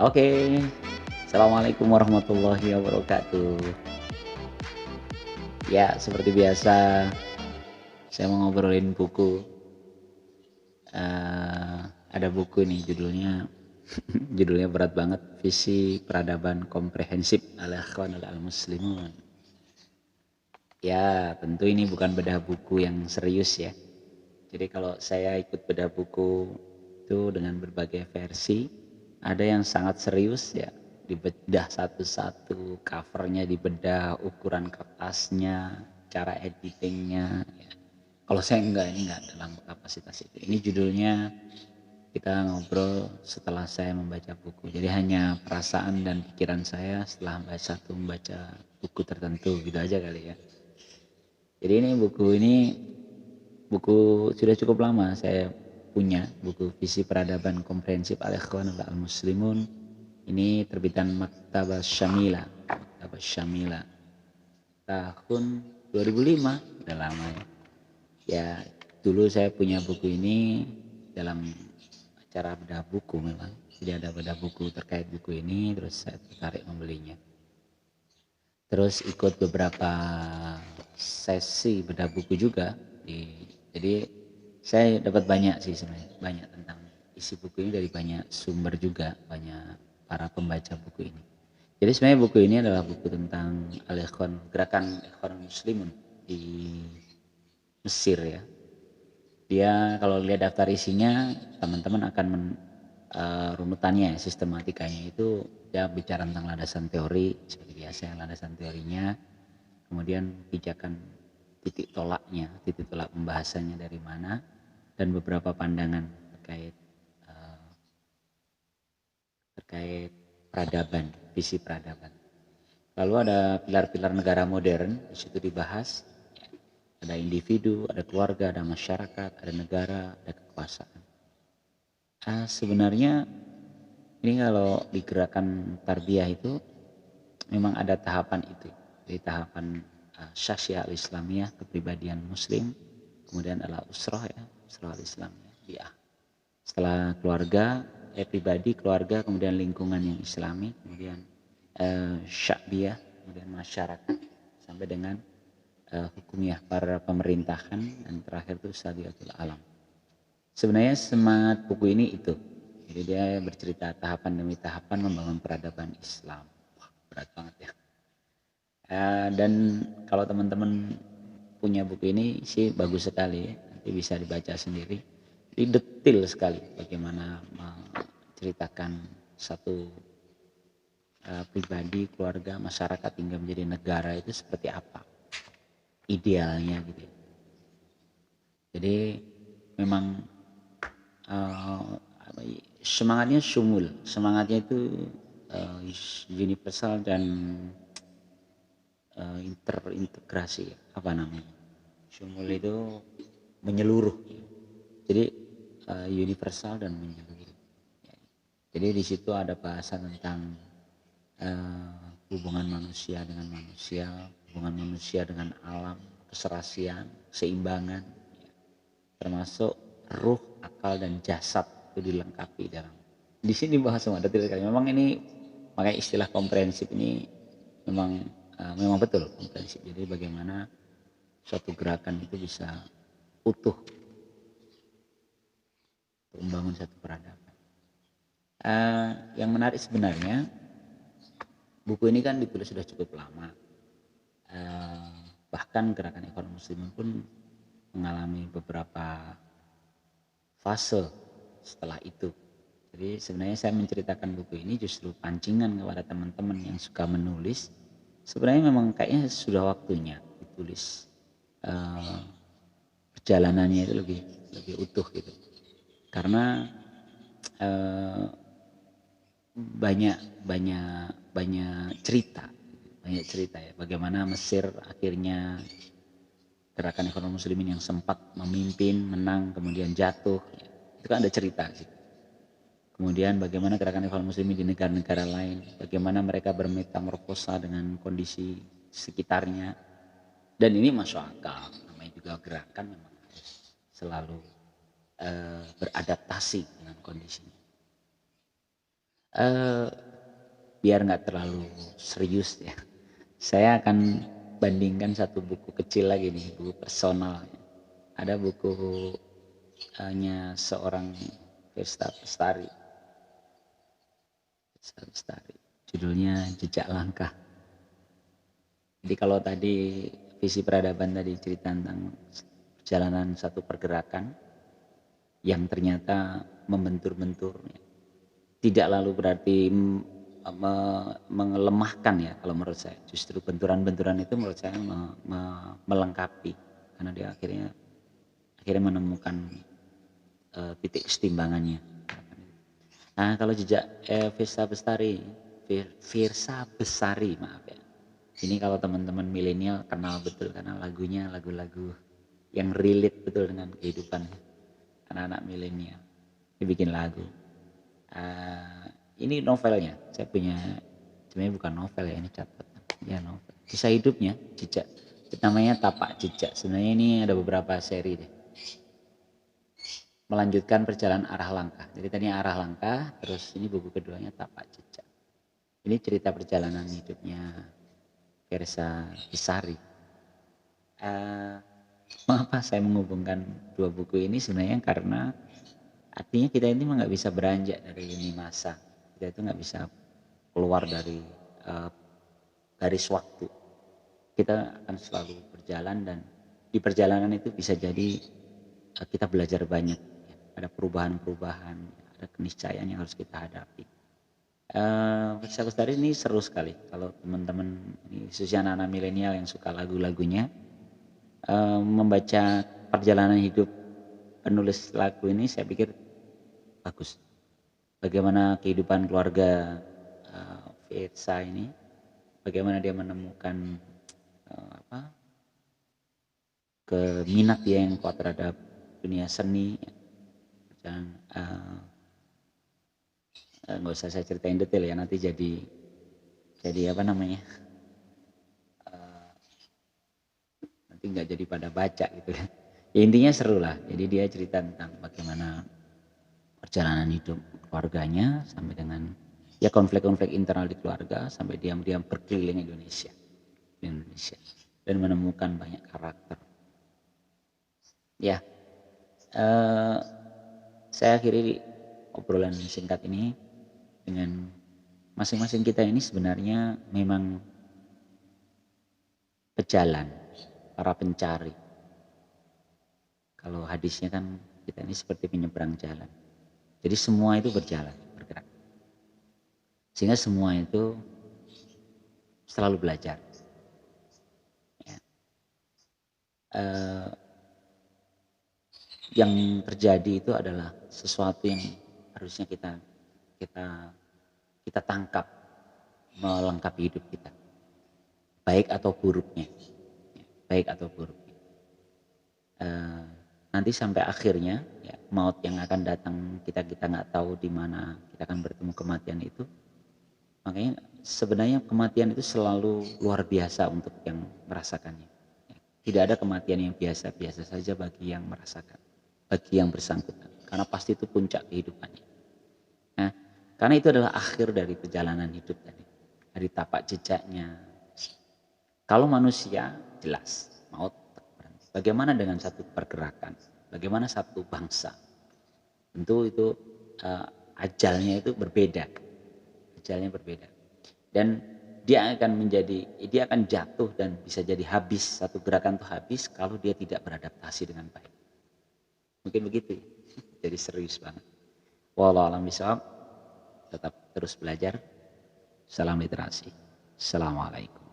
Oke, assalamualaikum warahmatullahi wabarakatuh. Ya, seperti biasa, saya mau ngobrolin buku. Ada buku nih judulnya, judulnya berat banget, Visi Peradaban Komprehensif al-Ikhwan al-Muslimun. Ya, tentu ini bukan bedah buku yang serius ya. Jadi kalau saya ikut bedah buku itu dengan berbagai versi, ada yang sangat serius ya, dibedah satu-satu, covernya dibedah, ukuran kertasnya, cara editingnya. Ya. Kalau saya enggak, ini enggak dalam kapasitas itu. Ini judulnya kita ngobrol setelah saya membaca buku. Jadi hanya perasaan dan pikiran saya setelah membaca buku tertentu gitu aja kali ya. Jadi ini buku sudah cukup lama saya punya, buku Visi Peradaban Komprehensif al-Ikhwan al-Muslimun. Ini terbitan Maktabah Syamila, Maktabah Syamila tahun 2005, udah lama ya. Ya, dulu saya punya buku ini dalam acara bedah buku memang. Jadi ada bedah buku terkait buku ini, terus saya tertarik membelinya. Terus ikut beberapa sesi bedah buku juga. Jadi saya dapat banyak sih sebenarnya, banyak tentang isi buku ini dari banyak sumber juga, banyak para pembaca buku ini. Jadi sebenarnya buku ini adalah buku tentang al-Ikhwan, gerakan Ikhwan Muslimun di Mesir ya. Dia kalau lihat daftar isinya, teman-teman akan runutannya, sistematikanya itu dia bicara tentang landasan teori seperti biasa, landasan teorinya, kemudian pijakan titik tolak pembahasannya dari mana, dan beberapa pandangan terkait terkait peradaban, visi peradaban. Lalu ada pilar-pilar negara modern, di situ dibahas. Ada individu, ada keluarga, ada masyarakat, ada negara, ada kekuasaan. Sebenarnya ini kalau di gerakan tarbiyah itu memang ada tahapan itu. Jadi tahapan syasyah al-islamiyah, kepribadian muslim, kemudian adalah usroh ya, usroh al-islamiyah, biah. Setelah keluarga, pribadi, keluarga, kemudian lingkungan yang islami, kemudian syakbiyah, kemudian masyarakat, sampai dengan hukumiyah, para pemerintahan, dan terakhir itu sadiatul alam. Sebenarnya semangat buku ini itu. Jadi dia bercerita tahapan demi tahapan membangun peradaban Islam. Wah, berat banget ya. Dan kalau teman-teman punya buku ini sih bagus sekali ya. Nanti bisa dibaca sendiri. Jadi detail sekali bagaimana menceritakan satu pribadi, keluarga, masyarakat hingga menjadi negara itu seperti apa idealnya gitu ya. Jadi memang semangatnya sumul, semangatnya itu universal dan terintegrasi, apa namanya, sumul itu menyeluruh, jadi universal dan menyeluruh. Jadi di situ ada bahasan tentang hubungan manusia dengan manusia, hubungan manusia dengan alam, keserasian, keseimbangan, termasuk ruh, akal, dan jasad itu dilengkapi dalam. Di sini dibahas semua detail sekali. Memang ini makanya istilah komprehensif ini memang memang betul komprehensif. Jadi bagaimana suatu gerakan itu bisa utuh untuk membangun satu peradaban. Yang menarik sebenarnya buku ini kan ditulis sudah cukup lama. Bahkan gerakan ekonomi muslimin pun mengalami beberapa fase setelah itu. Jadi sebenarnya saya menceritakan buku ini justru pancingan kepada teman-teman yang suka menulis. Sebenarnya memang kayaknya sudah waktunya ditulis perjalanannya itu lebih utuh gitu. Karena banyak cerita ya bagaimana Mesir akhirnya gerakan ekonomi muslimin yang sempat memimpin, menang, kemudian jatuh, itu kan ada cerita sih. Kemudian bagaimana gerakan ekonomi muslimin di negara-negara lain, bagaimana mereka bermetamorfosa dengan kondisi sekitarnya, dan ini masuk akal, namanya juga gerakan memang harus selalu beradaptasi dengan kondisinya. Eh, biar nggak terlalu serius ya, saya akan bandingkan satu buku kecil lagi nih, buku personal. Ada bukunya seorang Vesta Bestari, judulnya Jejak Langkah. Jadi kalau tadi visi peradaban tadi cerita tentang perjalanan satu pergerakan yang ternyata membentur-bentur, tidak lalu berarti melemahkan ya kalau menurut saya. Justru benturan-benturan itu menurut saya melengkapi, karena dia akhirnya menemukan titik kesetimbangannya. Nah kalau jejak Virsa Bestari, Virsa Besari maaf ya. Ini kalau teman-teman milenial kenal betul karena lagunya lagu-lagu yang relate betul dengan kehidupan anak-anak milenial. Dia bikin lagu. Ini novelnya, saya punya, sebenarnya bukan novel ya, ini catatan. Ya novel. Kisah hidupnya, jejak. Namanya Tapak Jejak. Sebenarnya ini ada beberapa seri deh. Melanjutkan perjalanan arah langkah. Jadi tadi arah langkah, terus ini buku keduanya Tapak Jejak. Ini cerita perjalanan hidupnya Versa Besari. Mengapa saya menghubungkan dua buku ini sebenarnya karena artinya kita ini nggak bisa beranjak dari lini masa, kita itu nggak bisa keluar dari garis waktu. Kita akan selalu berjalan dan di perjalanan itu bisa jadi kita belajar banyak. Ada perubahan-perubahan, ada keniscayaan yang harus kita hadapi. Versa Bestari ini seru sekali kalau teman-teman, khususnya anak-anak milenial yang suka lagu-lagunya, membaca perjalanan hidup penulis lagu ini saya pikir bagus. Bagaimana kehidupan keluarga Versa ini, bagaimana dia menemukan minat dia yang kuat terhadap dunia seni. Dan nggak usah saya ceritain detail ya, nanti jadi apa namanya, nanti nggak jadi pada baca gitu kan. Ya intinya seru lah. Jadi dia cerita tentang bagaimana perjalanan hidup keluarganya sampai dengan ya konflik-konflik internal di keluarga sampai diam-diam berkeliling Indonesia dan menemukan banyak karakter. Ya, saya akhiri obrolan singkat ini dengan masing-masing kita ini sebenarnya memang pejalan, para pencari. Kalau hadisnya kan kita ini seperti penyeberang jalan. Jadi semua itu berjalan, bergerak. Sehingga semua itu selalu belajar. Ya. Yang terjadi itu adalah sesuatu yang harusnya kita tangkap melengkapi hidup kita, baik atau buruknya, baik atau buruknya. Nanti sampai akhirnya ya, maut yang akan datang kita nggak tahu di mana kita akan bertemu kematian itu. Makanya sebenarnya kematian itu selalu luar biasa untuk yang merasakannya. Tidak ada kematian yang biasa-biasa saja bagi yang merasakan, bagi yang bersangkutan, karena pasti itu puncak kehidupannya. Nah, karena itu adalah akhir dari perjalanan hidup tadi, dari tapak jejaknya. Kalau manusia jelas maut berhenti. Bagaimana dengan satu pergerakan? Bagaimana satu bangsa? Tentu itu ajalnya itu berbeda, ajalnya berbeda. Dan dia akan jatuh dan bisa jadi habis, satu gerakan itu habis kalau dia tidak beradaptasi dengan baik. Mungkin begitu. Jadi serius banget. Wallahu a'lam bishawab. Tetap terus belajar. Salam literasi. Assalamualaikum.